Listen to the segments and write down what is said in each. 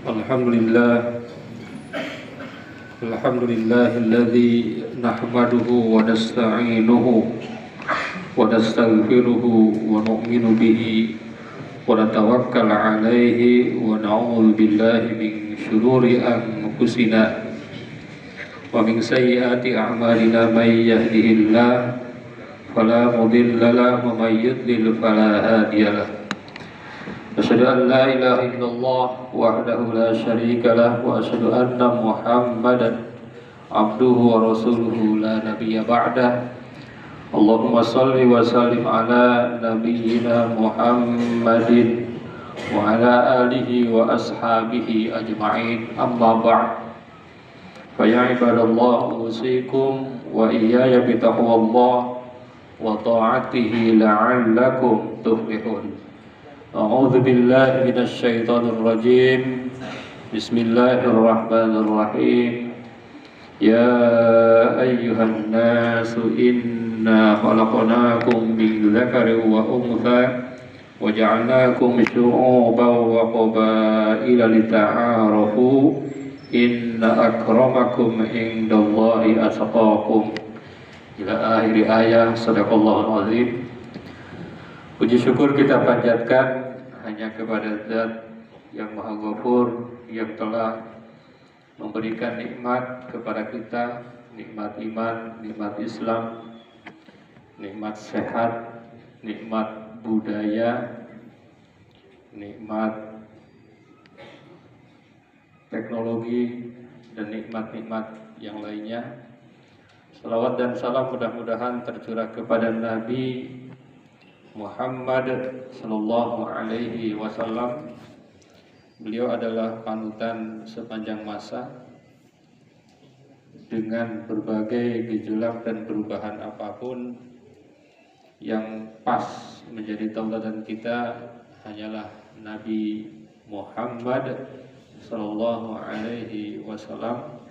Alhamdulillah, alhamdulillahilladzi nahmaduhu wa nasta'inuhu wa nastaghfiruhu wa nu'minu bihi wa natawakkal 'alaihi wa na'udzu billahi min shururi anfusina wa min sayyiati a'malina may yahdihillahu fala mudilla lahu wa may yudlil fala hadiyalah. Asyhadu an la ilaha illallah wahdahu la syarika lah wa asyhadu anna Muhammadan abduhu wa rasuluhu la nabiyya ba'dah. Allahumma shalli wa sallim ala nabiyyina Muhammadin wa ala alihi wa ashabihi ajma'in. Amma ba'd. Fa ya ibadallah, usikum wa iyaya bi taqwallah wa ta'atihi la'allakum tuflihun. A'udzu billahi minasy syaithanir rajim. Bismillahirrahmanirrahim. Ya ayyuhan nasu inna khalaqnakum min dzakarin wa untha wa ja'alnakum syu'uban wa qabaila lita'arafu inna akramakum indallahi atqakum. Ila akhir ayat. Shadaqallahul azim. Puji syukur kita panjatkan hanya kepada Zat yang Maha Ghafur, yang telah memberikan nikmat kepada kita, nikmat iman, nikmat Islam, nikmat sehat, nikmat budaya, nikmat teknologi, dan nikmat-nikmat yang lainnya. Salawat dan salam mudah-mudahan tercurah kepada Nabi Muhammad sallallahu alaihi wasallam. Beliau adalah panutan sepanjang masa dengan berbagai gejolak dan perubahan apapun. Yang pas menjadi tauladan kita hanyalah Nabi Muhammad sallallahu alaihi wasallam.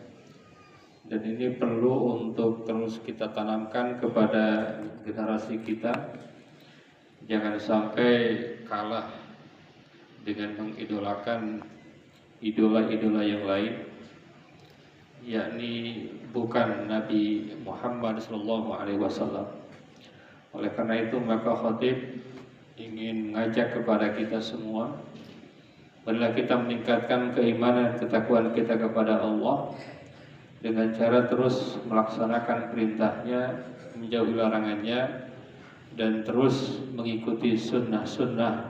Dan ini perlu untuk terus kita tanamkan kepada generasi kita. Jangan sampai kalah dengan mengidolakan idola-idola yang lain, yakni bukan Nabi Muhammad SAW. Oleh karena itu maka khatib ingin mengajak kepada kita semua, marilah kita meningkatkan keimanan, ketakwaan kita kepada Allah dengan cara terus melaksanakan perintahnya, menjauhi larangannya, dan terus mengikuti sunnah-sunnah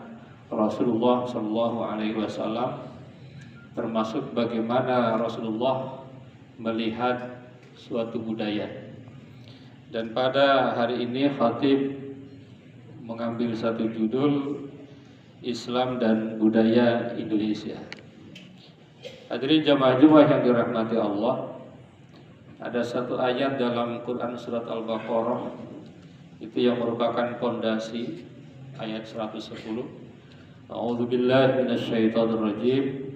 Rasulullah SAW, termasuk bagaimana Rasulullah melihat suatu budaya. Dan pada hari ini khatib mengambil satu judul, Islam dan Budaya Indonesia. Hadirin jamaah Jumat yang dirahmati Allah, ada satu ayat dalam Quran surat Al-Baqarah itu yang merupakan fondasi, ayat 110. A'udzu billahi minasyaitonir rajim.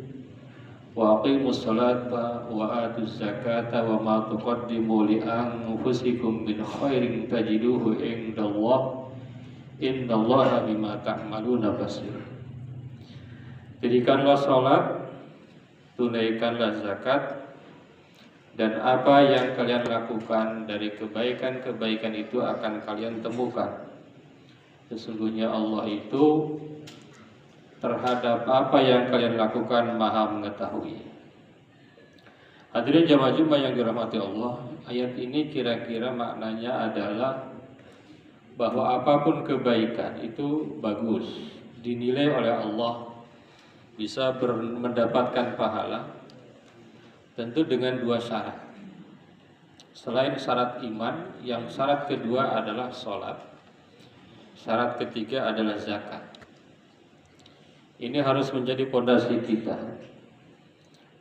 Wa aqimus salata wa atuz zakata wa ma tuqaddimu li anfusikum min khairin tajiduhu indallah innallaha bima ta'maluna basir. Dirikanlah salat, tunaikanlah zakat, dan apa yang kalian lakukan dari kebaikan-kebaikan itu akan kalian temukan. Sesungguhnya Allah itu terhadap apa yang kalian lakukan Maha mengetahui. Hadirin jamaah Jumat yang dirahmati Allah, ayat ini kira-kira maknanya adalah bahwa apapun kebaikan itu bagus, dinilai oleh Allah, bisa mendapatkan pahala. Tentu dengan dua syarat. Selain syarat iman, yang syarat kedua adalah sholat, syarat ketiga adalah zakat. Ini harus menjadi fondasi kita.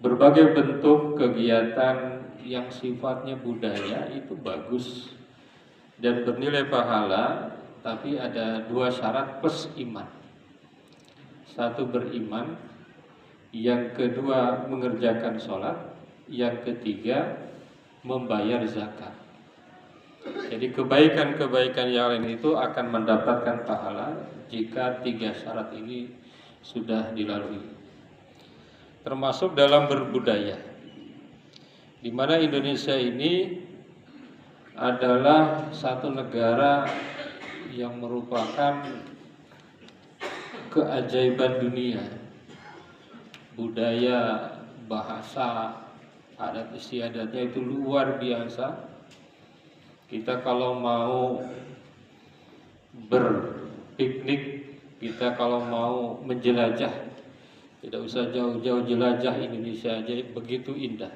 Berbagai bentuk kegiatan yang sifatnya budaya itu bagus dan bernilai pahala, tapi ada dua syarat plus iman. Satu beriman, yang kedua mengerjakan sholat, yang ketiga membayar zakat. Jadi kebaikan-kebaikan yang lain itu akan mendapatkan pahala jika tiga syarat ini sudah dilalui. termasuk dalam berbudaya, di mana Indonesia ini adalah satu negara yang merupakan keajaiban dunia. Budaya, bahasa, adat istiadatnya itu luar biasa. Kita kalau mau berpiknik, kita kalau mau menjelajah, tidak usah jauh-jauh jelajah, Indonesia aja begitu indah.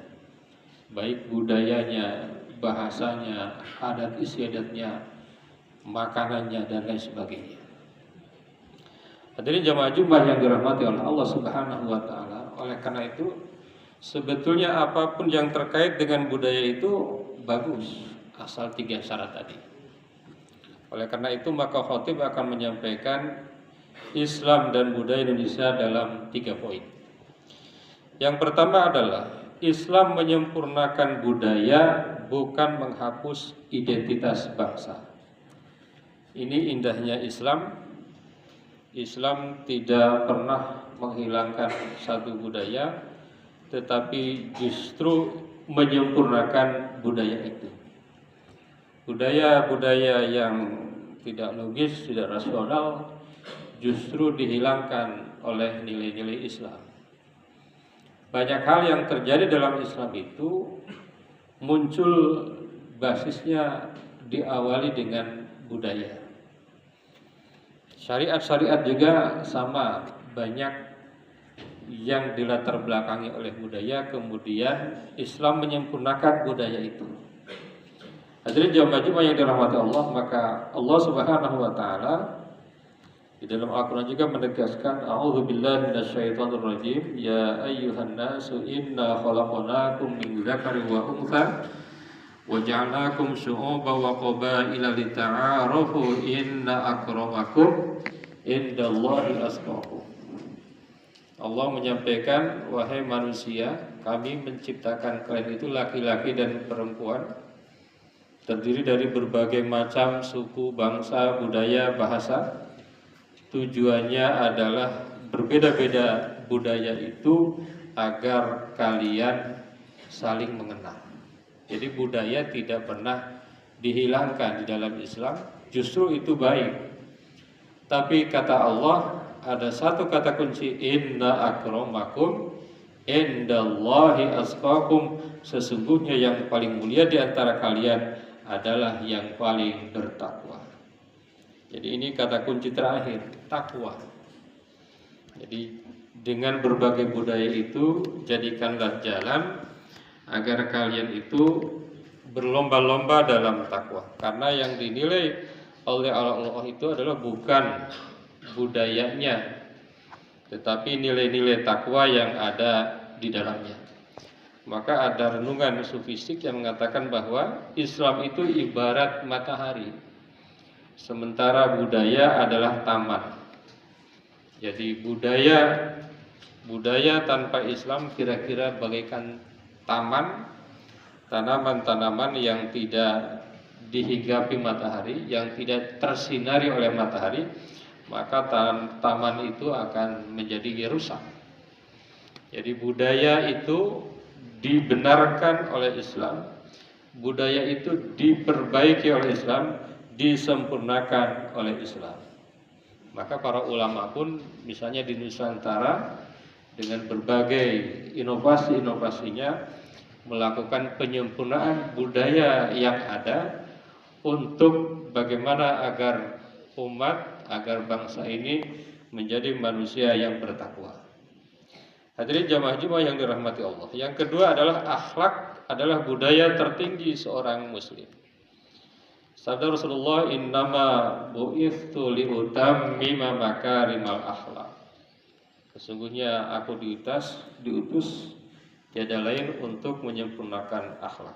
Baik budayanya, bahasanya, adat istiadatnya, makanannya, dan lain sebagainya. Hadirin jamaah Jumat yang dirahmati oleh Allah Subhanahu wa taala. Oleh karena itu, sebetulnya apapun yang terkait dengan budaya itu bagus, asal 3 syarat tadi. Oleh karena itu, maka khotib akan menyampaikan Islam dan budaya Indonesia dalam 3 poin. Yang pertama adalah Islam menyempurnakan budaya, bukan menghapus identitas bangsa. Ini indahnya Islam. Islam tidak pernah menghilangkan satu budaya, tetapi justru menyempurnakan budaya itu. Budaya-budaya yang tidak logis, tidak rasional, justru dihilangkan oleh nilai-nilai Islam. Banyak hal yang terjadi dalam Islam itu muncul basisnya diawali dengan budaya. Syariat-syariat juga sama, banyak yang dilatar belakangi oleh budaya, kemudian Islam menyempurnakan budaya itu. Hadirin jamaah yang dirahmati Allah, maka Allah Subhanahu wa taala di dalam Al-Qur'an juga menegaskan, a'udzubillahi minasyaitonirrajim, ya ayyuhan nasu inna khalaqnakum min dzakarin wa untha wa ja'alnakum syu'uban wa qabaila lita'arafu inna akramakum indallahi atqakum. Allah menyampaikan, wahai manusia, kami menciptakan kalian itu laki-laki dan perempuan, terdiri dari berbagai macam suku, bangsa, budaya, bahasa. Tujuannya adalah berbeda-beda budaya itu agar kalian saling mengenal. Jadi budaya tidak pernah dihilangkan di dalam Islam, justru itu baik. Tapi kata Allah, ada satu kata kunci, inna akramakum indallahi atqakum, sesungguhnya yang paling mulia di antara kalian adalah yang paling bertakwa. Jadi ini kata kunci terakhir, takwa. Jadi dengan berbagai budaya itu, jadikanlah jalan agar kalian itu berlomba-lomba dalam takwa. Karena yang dinilai oleh Allah itu adalah bukan budayanya, tetapi nilai-nilai takwa yang ada di dalamnya. Maka ada renungan sufistik yang mengatakan bahwa Islam itu ibarat matahari, sementara budaya adalah taman. Jadi budaya tanpa Islam kira-kira bagaikan taman, tanaman-tanaman yang tidak dihinggapi matahari, yang tidak tersinari oleh matahari, maka taman itu akan menjadi rusak. Jadi budaya itu dibenarkan oleh Islam, budaya itu diperbaiki oleh Islam, disempurnakan oleh Islam. Maka para ulama pun misalnya di Nusantara dengan berbagai inovasi-inovasinya melakukan penyempurnaan budaya yang ada untuk bagaimana agar umat, agar bangsa ini menjadi manusia yang bertakwa. Hadirin jamaah Jumat yang dirahmati Allah. Yang kedua adalah akhlak adalah budaya tertinggi seorang muslim. Sabda Rasulullah, innama bu'itsu liutammima makarimal akhlak. Sesungguhnya aku diutus tiada lain untuk menyempurnakan akhlak.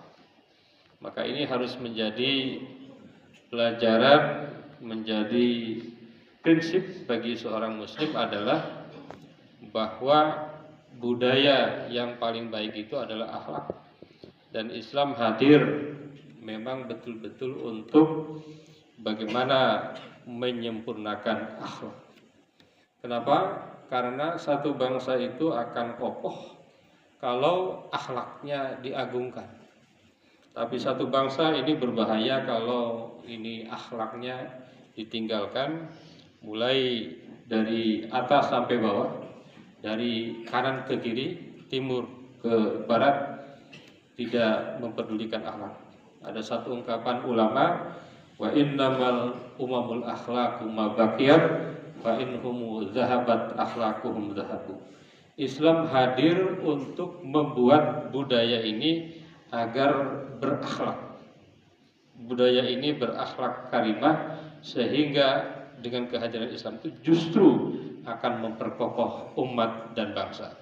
Maka ini harus menjadi pelajaran, menjadi prinsip bagi seorang muslim adalah bahwa budaya yang paling baik itu adalah akhlak. Dan Islam hadir memang betul-betul untuk bagaimana menyempurnakan akhlak. Kenapa? Karena satu bangsa itu akan kokoh kalau akhlaknya diagungkan. Tapi satu bangsa ini berbahaya kalau ini akhlaknya ditinggalkan, mulai dari atas sampai bawah, dari kanan ke kiri, timur ke barat, tidak mempedulikan akhlak. Ada satu ungkapan ulama, wa innamal umamul akhlaqu ma baqiyat fa inhum zahabat akhlaquhum zahabu. Islam hadir untuk membuat budaya ini agar berakhlak. Budaya ini berakhlak karimah, sehingga dengan kehadiran Islam itu justru akan memperkokoh umat dan bangsa.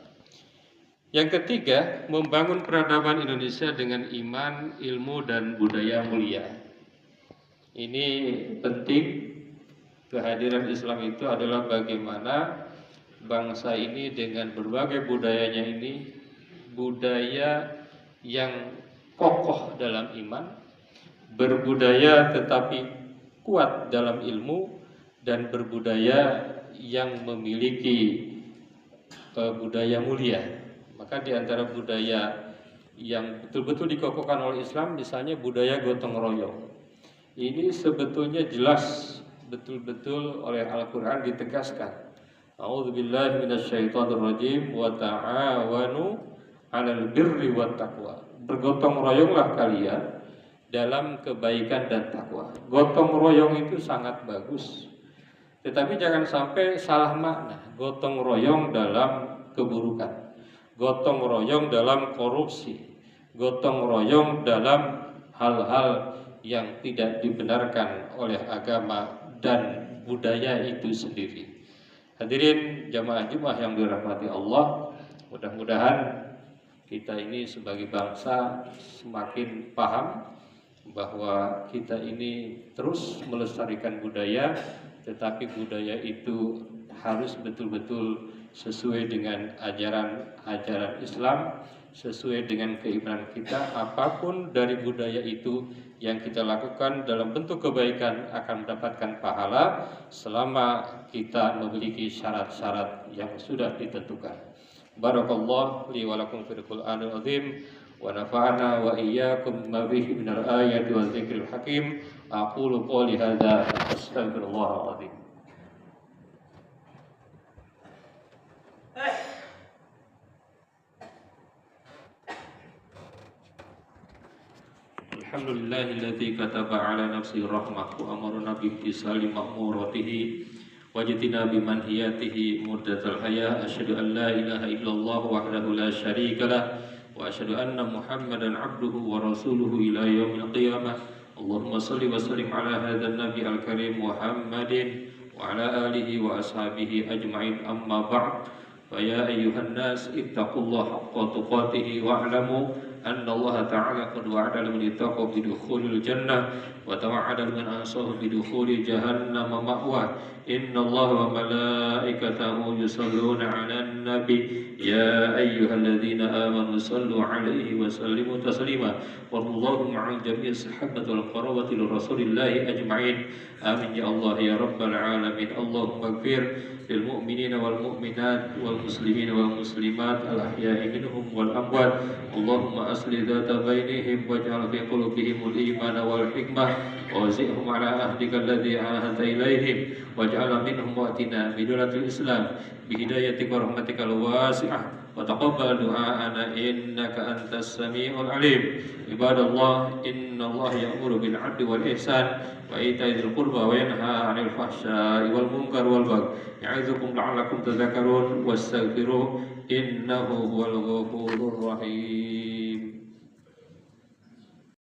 Yang ketiga, membangun peradaban Indonesia dengan iman, ilmu, dan budaya mulia. Ini penting. Kehadiran Islam itu adalah bagaimana bangsa ini dengan berbagai budayanya ini, budaya yang kokoh dalam iman, berbudaya tetapi kuat dalam ilmu, dan berbudaya yang memiliki budaya mulia. Maka di antara budaya yang betul-betul dikokohkan oleh Islam, misalnya budaya gotong royong. Ini sebetulnya jelas betul-betul oleh Al-Quran ditegaskan. A'udzubillahi minasyaitonirrajim, wa ta'awanu 'alal birri wat taqwa. Bergotong royonglah kalian dalam kebaikan dan takwa. Gotong royong itu sangat bagus. Tetapi jangan sampai salah makna. Gotong royong dalam keburukan, gotong royong dalam korupsi, gotong royong dalam hal-hal yang tidak dibenarkan oleh agama dan budaya itu sendiri. Hadirin jamaah Jumat yang dirahmati Allah, mudah-mudahan kita ini sebagai bangsa semakin paham bahwa kita ini terus melestarikan budaya, tetapi budaya itu harus betul-betul sesuai dengan ajaran Islam, sesuai dengan keimanan kita. Apapun dari budaya itu yang kita lakukan dalam bentuk kebaikan akan mendapatkan pahala selama kita memiliki syarat-syarat yang sudah ditentukan. Barakallahu li wa lakum fil Qur'anil azim wa nafa'ana wa iyyakum ma bihi minal ayati wa dzikril hakim. Aqulu qouli hadza astaghfirullahal azim. Alhamdulillahilladzi kataba ala nafsi rahmah wa amarna bi imtisali ma'muratihi wajtina bi manhiyatihi muddatal haya. Asyhadu an la ilaha illallah wahdahu la syarika lah wa asyhadu anna Muhammadan abduhu wa rasuluhu ila yaumil qiyamah. Allahumma shalli wa sallim ala hadzal nabi al-karim Muhammadin wa ala alihi wa ashabihi ajma'in, amma ba'd. Fa ya ayyuhan nas ittaqullaha haqqa tuqatih wa'lamu anna Allah ta'ala qad wa'ada liman ittaqa bidukhulil jannah wa tawa'ada liman asahu bidukhuli jahannam ma'wa. Inna Allah wa malaikatahu yusalluna 'alan nabi ya ayyuhalladzina amanu sallu 'alaihi wa sallimu taslima. Wallahu ma'al jami'i sahabati wal qarawati li rasulillahi ajma'in. Amin ya Allah ya rabbal alamin. Allahumma ighfir lil mu'minina wal mu'minat wal muslimina wal muslimat al ahya'i minhum wal amwat. Allahumma asli dhata bainihim waj'al fi qulubihimul imana wal hikmah wa zidhum ala ahdika alladhi ahadta ilaihim waj'al minhum wa'tina bidulatil islam bihidayatika wa rahmatikal wasi'ah wa taqabbal du'aana innaka antas sami'ul alim. Ibadallah, innallaha ya'muru bil 'adli wal ihsan wa ita'i dzil qurba wa yanha 'anil fahsya'i wal munkar wal baghi ya'izukum la'allakum tadhakkarun wastaghfiruhu innahu huwal ghafurur rahim.